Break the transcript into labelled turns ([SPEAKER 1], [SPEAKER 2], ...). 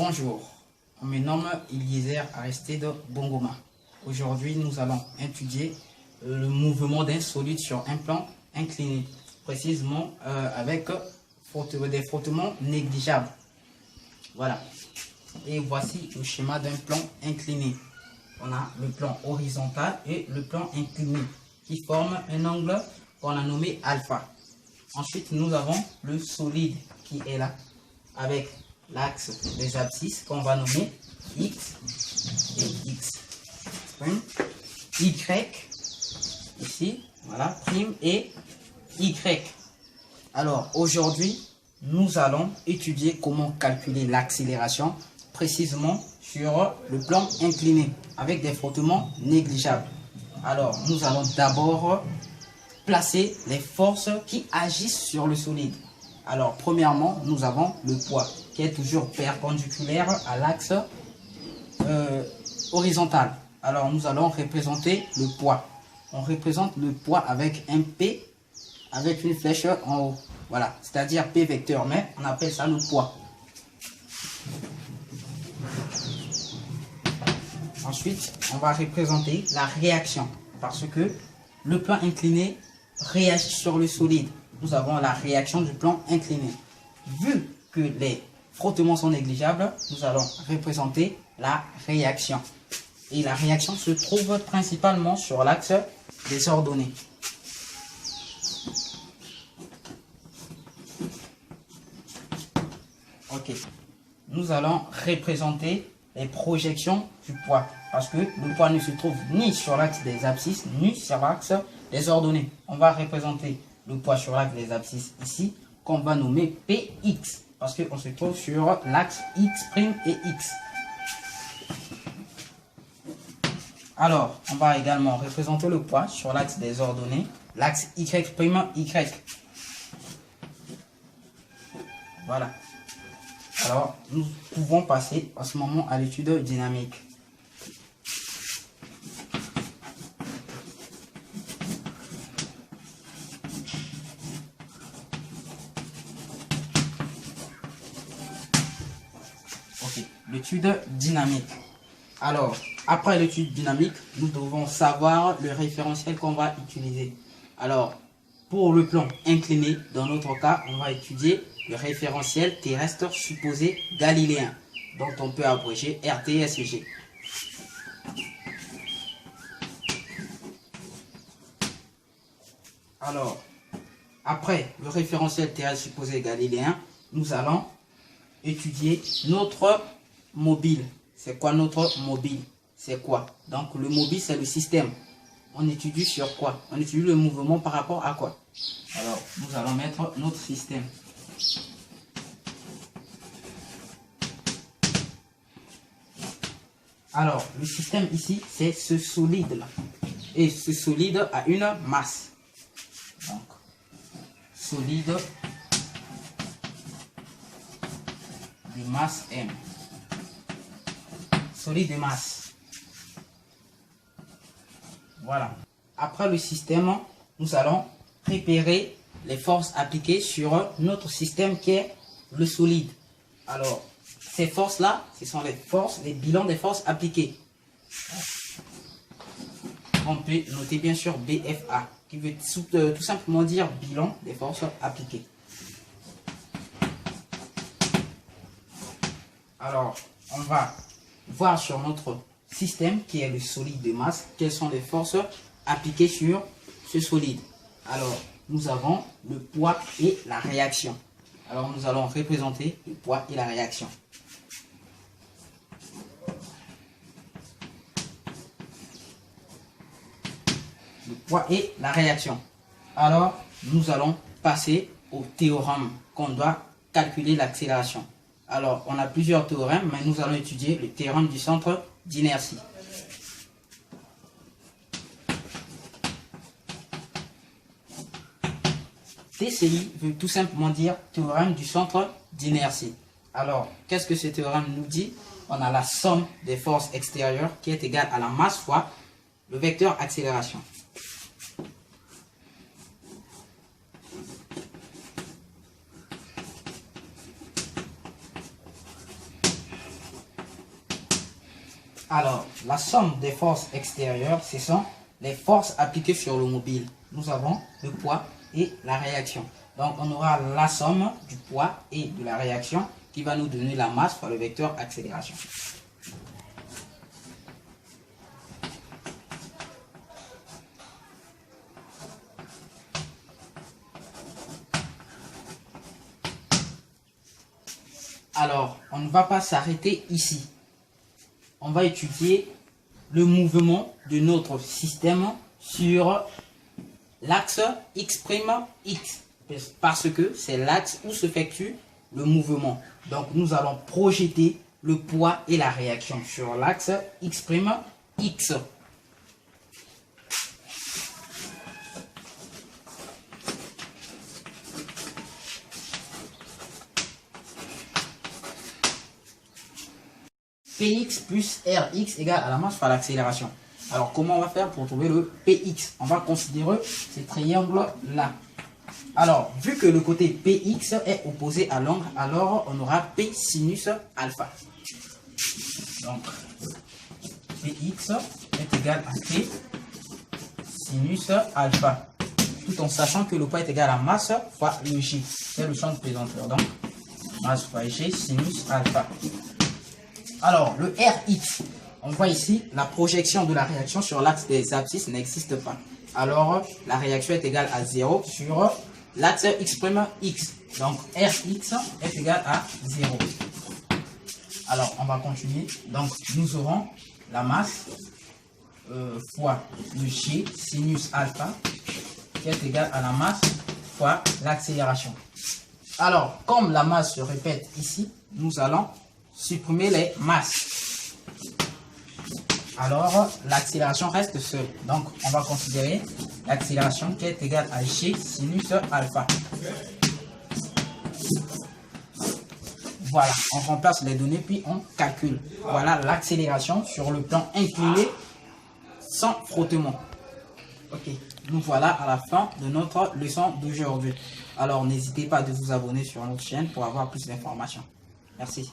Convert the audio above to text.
[SPEAKER 1] Bonjour, je me nomme Eliezer Aristide Bongoma. Aujourd'hui, nous allons étudier le mouvement d'un solide sur un plan incliné, précisément avec des frottements négligeables. Voilà. Et voici le schéma d'un plan incliné. On a le plan horizontal et le plan incliné qui forment un angle qu'on a nommé alpha. Ensuite, nous avons le solide qui est là avec l'axe des abscisses qu'on va nommer X et X. Y ici, voilà, prime et Y. Alors aujourd'hui, nous allons étudier comment calculer l'accélération précisément sur le plan incliné avec des frottements négligeables. Alors nous allons d'abord placer les forces qui agissent sur le solide. Alors premièrement, nous avons le poids qui est toujours perpendiculaire à l'axe horizontal. Alors nous allons représenter le poids. On représente le poids avec un P avec une flèche en haut. Voilà, c'est-à-dire P vecteur, mais on appelle ça le poids. Ensuite, on va représenter la réaction parce que le plan incliné réagit sur le solide. Nous avons la réaction du plan incliné. Vu que les frottements sont négligeables, nous allons représenter la réaction. Et la réaction se trouve principalement sur l'axe des ordonnées. Ok. Nous allons représenter les projections du poids. Parce que le poids ne se trouve ni sur l'axe des abscisses, ni sur l'axe des ordonnées. On va représenter le poids sur l'axe des abscisses ici, qu'on va nommer Px. Parce qu'on se trouve sur l'axe X' et X. Alors, on va également représenter le poids sur l'axe des ordonnées, l'axe Y', Y. Voilà. Alors, nous pouvons passer à ce moment à l'étude dynamique. Ok, l'étude dynamique. Alors, après l'étude dynamique, nous devons savoir le référentiel qu'on va utiliser. Alors, pour le plan incliné, dans notre cas, on va étudier le référentiel terrestre supposé galiléen, dont on peut abréger RTSG. Alors, après le référentiel terrestre supposé galiléen, nous allons étudier notre mobile. C'est quoi notre mobile? C'est quoi? Donc le mobile, c'est le système. On étudie sur quoi? On étudie le mouvement par rapport à quoi? Alors, nous allons mettre notre système. Alors, le système ici, c'est ce solide-là. Et ce solide a une masse. Donc, solide de masse M. Solide de masse. Voilà. Après le système, nous allons repérer les forces appliquées sur notre système qui est le solide. Alors, ces forces-là, ce sont les forces, les bilans des forces appliquées. On peut noter bien sûr BFA, qui veut tout simplement dire bilan des forces appliquées. Alors, on va voir sur notre système qui est le solide de masse, quelles sont les forces appliquées sur ce solide. Alors, nous avons le poids et la réaction. Alors, nous allons représenter le poids et la réaction. Le poids et la réaction. Alors, nous allons passer au théorème qu'on doit calculer l'accélération. Alors, on a plusieurs théorèmes, mais nous allons étudier le théorème du centre d'inertie. TCI veut tout simplement dire théorème du centre d'inertie. Alors, qu'est-ce que ce théorème nous dit? On a la somme des forces extérieures qui est égale à la masse fois le vecteur accélération. Alors, la somme des forces extérieures, ce sont les forces appliquées sur le mobile. Nous avons le poids et la réaction. Donc, on aura la somme du poids et de la réaction qui va nous donner la masse fois le vecteur accélération. Alors, on ne va pas s'arrêter ici. On va étudier le mouvement de notre système sur l'axe X', parce que c'est l'axe où s'effectue le mouvement. Donc, nous allons projeter le poids et la réaction sur l'axe X'. Px plus Rx égale à la masse fois l'accélération. Alors, comment on va faire pour trouver le Px? On va considérer ces triangles-là. Alors, vu que le côté Px est opposé à l'angle, alors on aura P sinus alpha. Donc, Px est égal à P sinus alpha. Tout en sachant que le poids est égal à masse fois le G. C'est le champ de pesanteur. Donc, masse fois G sinus alpha. Alors, le Rx, on voit ici, la projection de la réaction sur l'axe des abscisses n'existe pas. Alors, la réaction est égale à 0 sur l'axe X'. Donc, Rx est égal à 0. Alors, on va continuer. Donc, nous aurons la masse fois le G sinus alpha qui est égal à la masse fois l'accélération. Alors, comme la masse se répète ici, nous allons supprimer les masses. Alors, l'accélération reste seule. Donc, on va considérer l'accélération qui est égale à G sinus alpha. Voilà, on remplace les données puis on calcule. Voilà l'accélération sur le plan incliné sans frottement. Ok, nous voilà à la fin de notre leçon d'aujourd'hui. Alors, n'hésitez pas à vous abonner sur notre chaîne pour avoir plus d'informations. Merci.